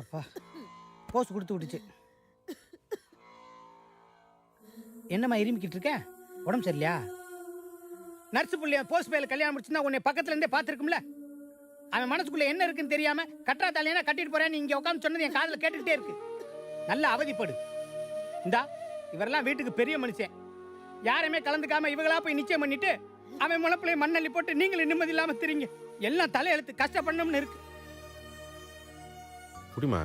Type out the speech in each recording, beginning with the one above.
அப்பா போஸ் கொடுத்து விட்டுச்சு. என்னம்மா இருமிக்கிட்டு இருக்க? உடம்பு சரியில்லையா? நர்ஸு புள்ளைய போஸ்ட் பேல கல்யாணம் முடிச்சுன்னா உன்னை பக்கத்துல இருந்தே பார்த்துருக்கும்ல. அவன் மனசுக்குள்ள என்ன இருக்குன்னு தெரியாம கட்டுறா தலையனா கட்டிட்டு போறேன்னு இங்க உட்காந்து சொன்னது என் காதுல கேட்டுக்கிட்டே இருக்கு. நல்ல அவதிப்படு. இந்தா இவரெல்லாம் வீட்டுக்கு பெரிய மனுஷன். யாருமே கலந்துக்காம இவங்களா போய் நிச்சயம் பண்ணிட்டு அவன் முளப்பிள்ளைய மண்ணள்ளி போட்டு நீங்களும் நிம்மதி இல்லாம தெரியுங்க. எல்லாம் தலையெழுத்து கஷ்டப்படணும்னு இருக்கு. குடிமா.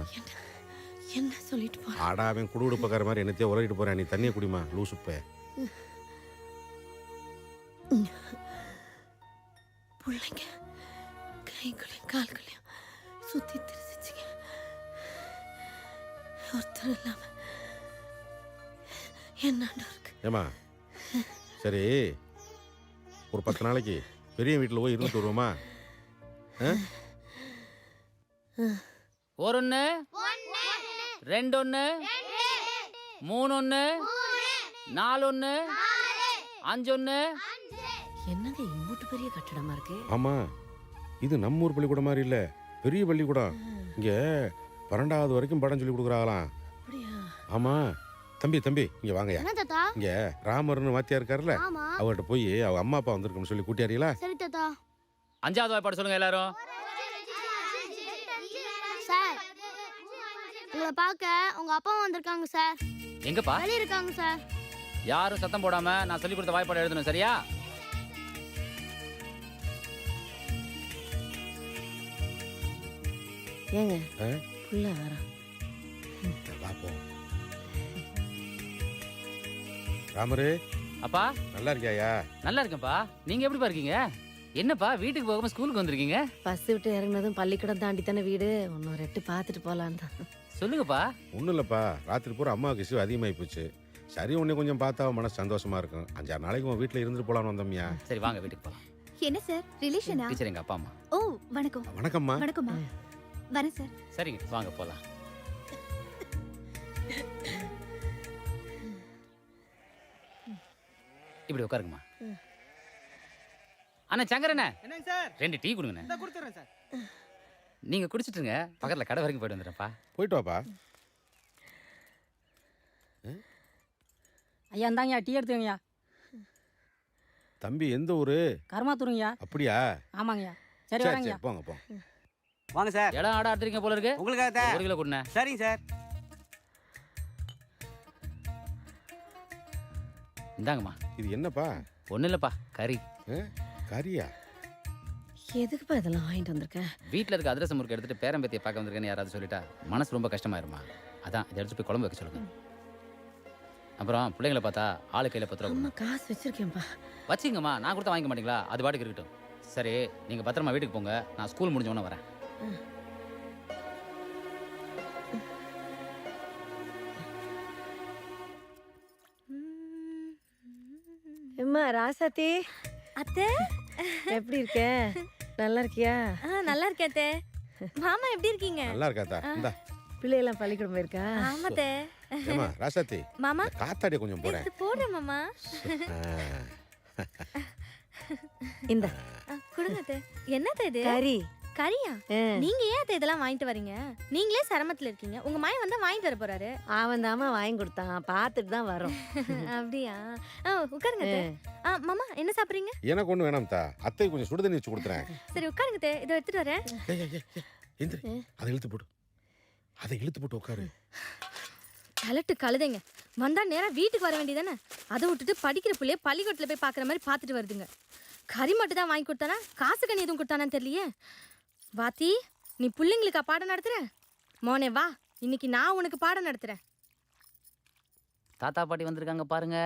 என்ன சொல்லிட்டு போ? ஆடா அவன் குடுகுடுப்பக்கார மாதிரி என்னத்தையே உலகிட்டு போறேன். நீ தண்ணியை குடிமா லூசுப்பே. பிள்ளைங்க கைகளையும் கால்களையும் சுத்தி தெரிஞ்சிச்சுங்க. ஒருத்தர் இல்லாம என்னாண்ட இருக்கு. ஏமா சரி ஒரு 10 நாளைக்கு பெரிய வீட்டில் போய் இருந்துட்டு வருவோமா? ஒரு ஒன்று, ரெண்டு ஒன்று, மூணு ஒன்று, 4 ஒன்று, 5 ஒன்று. என்னங்க இம்புட்டு பெரிய கட்டடமா இருக்கு? ஆமா இது நம்ம ஊர் பள்ளிக்கூடம் மாதிரி இல்ல, பெரிய பள்ளிக்கூடம். இங்க 12வது வரைக்கும் படம் சொல்லி கொடுக்குறாங்களாம். அப்படியா? ஆமா. தம்பி தம்பி இங்க வாங்கயா. இங்க ராமர்னு வாத்தியா இருக்காருல்ல, அவர்கிட்ட போய் அவ அம்மா அப்பா வந்திருக்குன்னு சொல்லி கூட்டியாரீங்களா? சரி தாத்தா. 5வது வாய்ப்பாடு சொல்லுங்க எல்லாரும். சார் உங்களை பார்க்க உங்க அப்பா வந்திருக்காங்க சார். எங்கப்பா? வெளிய இருக்காங்க சார். யாரும் சத்தம் போடாம நான் சொல்லி கொடுத்த வாய்ப்பாடு எழுதணும், சரியா? ஏங்க புள்ள வர பாப்போம். ராமரே அப்பா நல்லா இருக்கியா? நல்லா இருக்கேன்ப்பா. நீங்க எப்படிப்பா இருக்கீங்க? என்னப்பா வீட்டுக்கு போகாம ஸ்கூலுக்கு வந்திருக்கீங்க? பஸ் விட்டு இறங்கினதும் பள்ளிக்கூடம் தாண்டி தானே வீடு, இன்னொரு எட்டு பார்த்துட்டு போலான்னு தான். சொல்லுங்கப்பா. ஒன்றும் இல்லைப்பா, ராத்திரி பூரா அம்மாவுக்கு இஷ்யூ அதிகமாகி போச்சு. சரி உன்னை கொஞ்சம் பார்த்தா மனசு சந்தோஷமா இருக்கும். 5-6 நாளைக்கு உன் வீட்டில் இருந்துட்டு போலான்னு வந்தோம்யா. சரி வாங்க வீட்டுக்கு போலாம். என்ன சார் ரிலேஷனா? டீச்சர் எங்க அப்பா அம்மா. ஓ வணக்கம். வணக்கம்மா. வணக்கம்மா. வரேன் சார். சரிங்க வாங்க போலாம். இப்படி உட்காருங்கம்மா. அண்ணா சங்கரண்ணே, என்னங்க சார்? 2 டீ கொடுங்கண்ணே. இந்தா கொடுத்துறேன் சார். நீங்க குடிச்சிட்டுங்க, பக்கத்துல கடை வரைக்கும் போயிட்டு வந்துடுறேன்ப்பா. போயிட்டு வாப்பா. ஐயா இந்தாங்கய்யா டீ எடுத்துக்கங்கய்யா. தம்பி எந்த ஊரு? கருமாத்தூருங்கய்யா. அப்படியா? ஆமாங்கய்யா. சரி சரி வரேங்கய்யா. சரி போங்க போங்க. வாங்க சார். இடம் ஆட ஆடுறீங்க போல இருக்கு. உங்களுக்காக தான். 1 கிலோ கொடுண்ணே. சரிங்க சார். இந்தாங்கம்மா. இது என்னப்பா? ஒன்றும் இல்லைப்பா, கறி. கறியா? எதுக்குப்பா இதெல்லாம் வாங்கிட்டு வந்திருக்கேன்? வீட்டில் இருக்க அதிரசம் முறுக்கு எடுத்துட்டு பேரம்பேத்தியை பார்க்க வந்திருக்கேன்னு யாராவது சொல்லிட்டா மனசு ரொம்ப கஷ்டமாயிருமா. அதான் இதை எடுத்து போய் குழம்பு வைக்க சொல்லுங்க. அப்புறம் பிள்ளைங்களை பார்த்தா ஆளு கையில் 10 ரூபா அம்மா காசு வச்சிருக்கேன்ப்பா. வச்சுங்கம்மா. நான் கொடுத்தா வாங்கிக்க மாட்டீங்களா? அது பாட்டுக்கு இருக்கட்டும். சரி நீங்கள் பத்திரமா வீட்டுக்கு போங்க, நான் ஸ்கூல் முடிஞ்சவொன்னே வரேன். அம்மா ராசாத்தி அத்தை எப்படி இருக்க? நல்லா இருக்கியா? நல்லா இருக்கேன் அத்தை. மாமா எப்படி இருக்கீங்க? நல்லா இருக்காத்தா. இந்தா பிள்ளையெல்லாம் பள்ளிக்கூடம் போயிருக்கா? ஆமா அத்தை. ஏமா ராசாத்தி மாமா காத்தாடிய கொஞ்சம் போறேன். இது போடுறேன் மாமா. இந்த கொடுங்க அத்தை. என்னத்தை இது? கறி. கறியா? நீங்க ஏன் அத்தை இதெல்லாம் வாங்கிட்டு வரீங்க? நீங்களே சிரமத்துல இருக்கீங்க, உங்க மாயன் வந்தா வாங்கிட்டு வர போறாரு. அவன் தாமா வாங்கி கொடுத்தான், பார்த்துட்டு தான் வரோம். அப்படியா? உட்காருங்க அத்தை. மாமா என்ன சாப்பிடுறீங்க? எனக்கு ஒண்ணு வேணாம்தா. அத்தை கொஞ்சம் சுடுதண்ணி வச்சு கொடுத்துறேன். சரி உட்காருங்க அத்தை, இதை எடுத்துட்டு வரேன். எந்திரி, அதை இழுத்து போடு. அதை இழுத்து போட்டு உட்காரு. கலட்டு கழுதைங்க. வந்தா நேரா வீட்டுக்கு வர வேண்டியதானே? அதை விட்டுட்டு படிக்கிற பிள்ளைய பள்ளிக்கூடத்துல போய் பாக்குற மாதிரி பாத்துட்டு வருதுங்க. கறி மட்டும் தான் வாங்கி கொடுத்தானா, காசு கண்ணி எதுவும் கொடுத்தானான்னு தெரியலையே. வாத்தி, நீ பிள்ளைங்களுக்கா பாடம் நடத்துற? மோனே வா, இன்னைக்கு நான் உனக்கு பாடம் நடத்துறேன். தாத்தா பாட்டி வந்திருக்காங்க பாருங்க.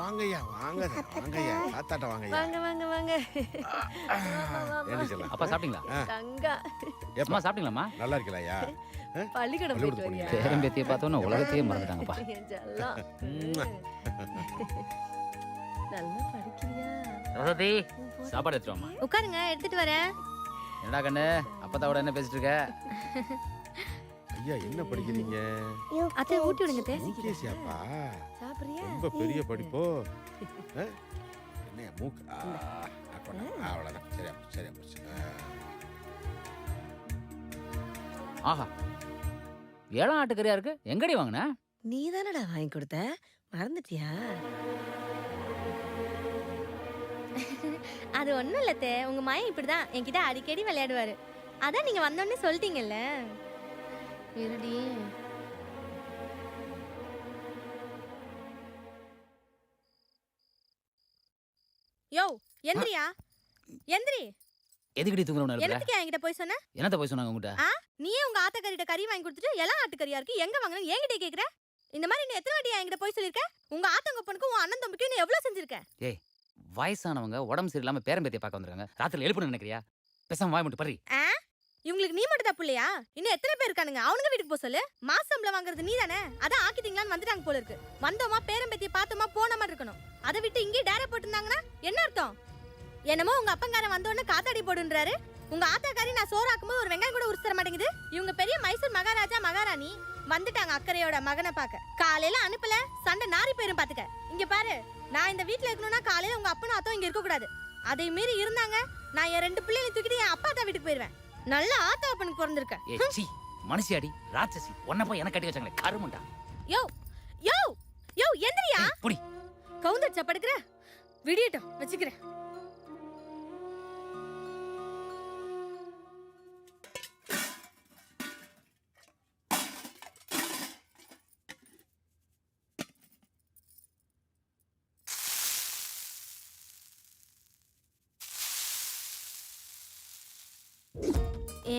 வாங்கய்யா வாங்க வாங்கய்யா. தாத்தாட்ட வாங்கய்யா. வாங்க வாங்க வாங்க. அப்பா சாப்பிட்டீங்களா? தங்கா அம்மா சாப்பிட்டீங்களாம்மா? நல்லா இருக்கலையா? பள்ளிக்கூடம் போயிட்டு வரியா? பேரம்பேத்தியை பார்த்தோன்னா உலகத்தையே மறந்துட்டாங்கப்பா. நல்லா படிக்கிறியா? ரசதி சாப்பாடு எடுத்துட்டு வாம்மா. உட்காருங்க, எடுத்துட்டு வரேன். என்னடா கண்ணு அப்பத்தாவோட என்ன பேசிட்டு இருக்க? ஐயா என்ன படிக்கிறீங்க? அத்தை ஊட்டி விடுங்க அத்தை. யூகேசியாப்பா? சாப்பிடுறியா? ரொம்ப பெரிய படிப்போ. என்ன மூக்கு? அவ்வளோதான். சரியா சரியா போச்சு. ஆஹா, ஏழாம் ஆட்டுக்கறியா இருக்கு. எங்கடி வாங்கின? நீ தானடா வாங்கி கொடுத்த, மறந்துட்டியா? அது ஒண்ணும் இல்லத்தே, உங்க மகன் இப்படிதான் என்கிட்ட அடிக்கடி விளையாடுவாரு. அதான் நீங்க வந்தோடனே சொல்லிட்டீங்கல்ல. இருடி. யோ எந்திரியா, எந்திரி. எதுக்கடி தூங்குறவன? என்னத்துக்கு என்கிட்ட போய் சொன்ன? என்னத்த போய் சொன்னாங்க உங்ககிட்ட? நீயே உங்க ஆத்தக்கறிட்ட கறி வாங்கி கொடுத்துட்டு எல்லாம் ஆட்டுக்கறியா இருக்கு, எங்க வாங்கினு என்கிட்ட கேக்குற? இந்த மாதிரி நீ எத்தனை வாட்டி என்கிட்ட போய் சொல்லிருக்க? உங்க ஆத்தங்கப்பனுக்கு உன் அண்ணன் தம்பிக்கு நீ எவ்வளவு செஞ்சிருக்க? ஏய், வயசானவங்க உடம்பு சரியில்லாம பேரம்பேத்தியை பார்க்க வந்திருக்காங்க. ராத்திரி எழுப்பணும்னு நினைக்கிறியா? பேசாம வாய் மட்டும் பறி. இவங்களுக்கு நீ மட்டும் தான் புள்ளையா? இன்னும் எத்தனை பேர் இருக்கானுங்க? அவனுங்க வீட்டுக்கு போக சொல்லு. மாச சம்பளம் வாங்குறது நீ தானே? அதான் ஆக்கிட்டீங்களான்னு வந்துட்டாங்க போல இருக்கு. வந்தோமா பேரம்பேத்தியை பார்த்தோமா போன மாதிரி இருக்கணும். அதை விட்டு இங்கே டேரா போட்டுருந்தாங்கன்னா என்ன அர்த்தம்? என்னமோ உங்க அப்பங்காரன் வந்தோடனே காத்தாடி போடுன்றாரு. உங்க ஆத்தாக்காரி நான் சோறாக்கும்போது ஒரு வெங்காயம் கூட உரிச்சு தர மாட்டேங்குது. இவங்க பெரிய மைசூர் மகாராஜா மகாராணி வந்துட்டாங்க அக்கறையோட மகனை பார்க்க. காலையில அனுப்பல, சண்டை நாரி போயிரும் பாத்துக்க. இங்க பாரு, நான் இந்த வீட்டுல இருக்கணும்னா காலையில உங்க அப்பனும் அத்தம் இங்க இருக்க கூடாது. அதை மீறி இருந்தாங்க, நான் என் 2 பிள்ளைகளை தூக்கிட்டு என் அப்பா தான் வீட்டுக்கு போயிருவேன். நல்ல ஆத்தா அப்பனுக்கு பிறந்திருக்க. ஏய் சீ, மனுஷியாடி ராட்சசி. உன்ன போய் எனக்கு கட்டி வச்சாங்களே கருமண்டா. யோ யோ யோ எந்திரியா. புடி. கவுந்தடிச்சா படுக்கிற? விடியட்டும் வச்சுக்கிறேன்.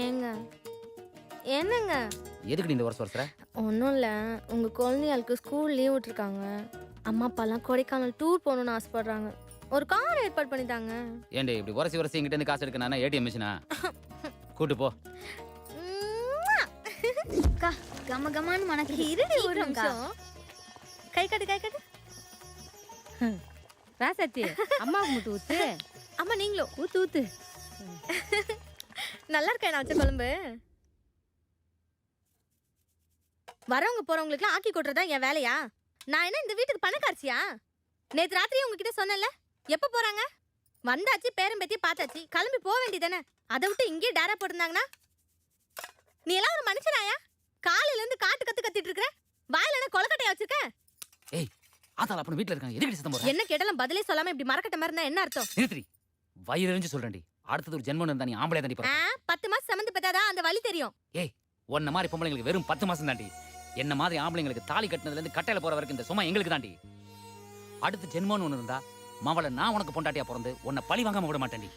ஏங்க என்னங்க? எதுக்கடி இந்த வருஷம் வருஷற? ஒன்றும் இல்லை, உங்கள் குழந்தைகளுக்கு ஸ்கூல் லீவ் விட்டுருக்காங்க. அம்மா அப்பாலாம் கொடைக்கானல் டூர் போகணுன்னு ஆசைப்படுறாங்க. ஒரு கார் ஏற்பாடு பண்ணிட்டாங்க. ஏண்டி இப்படி உரசி உரசி எங்கிட்ட இருந்து காசு எடுக்க? நான் ஏடிஎம் மிஷினா? கூட்டு போ. கம கமான்னு மனக்கு இருடி ஒரு நிமிஷம். கை கட்டு கை கட்டு. ராசாத்தி, அம்மாவுக்கு மட்டும் ஊத்து. அம்மா நீங்களும் ஊத்து ஊத்து. நல்லா இருக்கேன் நான் வச்ச குழம்பு. வரவங்க போறவங்களுக்குலாம் ஆக்கி கொட்டுறதா என் வேலையா? நான் என்ன இந்த வீட்டுக்கு பணக்காரச்சியா? நேத்து ராத்திரி உங்ககிட்ட சொன்னேன்ல, எப்ப போறாங்க? வந்தாச்சு, பேரம்பேத்தி பார்த்தாச்சு, கிளம்பி போக வேண்டியதானே? அதை விட்டு இங்கே டேரா போட்டிருந்தாங்கன்னா நீ எல்லாம் ஒரு மனுஷனாயா? காலையில இருந்து காட்டு கத்து கத்திட்டு இருக்கிற, வாயில என்ன கொலக்கட்டையா வச்சிருக்க? ஏய், ஆத்தால அப்பன வீட்ல இருக்காங்க. எதுக்கடி சத்தம் போடுற? என்ன கேட்டாலும் பதிலே சொல்லாம இப்படி மரக்கட்ட மாதிரி இருந்தா என்ன அர்த்தம்? நிறுத்தி. வயிறு எரிஞ்சு சொல்றேன்டி. அடுத்தது ஒரு ஜென்மம் இருந்தா நீ ஆம்பளை தாண்டி போற. 10 மாசம் சமந்து பெத்தாதான் அந்த வலி தெரியும். ஏய், உன்ன மாதிரி பொம்பளைங்களுக்கு வெறும் 10 மாசம் தாண்டி. என்ன மாதிரி ஆம்பளைங்களுக்கு தாலி கட்டினதுல இருந்து கட்டையில போற வரைக்கும் இந்த சும்மா எங்களுக்கு தாண்டி. அடுத்து ஜென்மம்னு ஒண்ணு இருந்தா மவளை நான் உனக்கு பொண்டாட்டியா பிறந்து உன்னை பழி வாங்காம விட மாட்டேன்டி.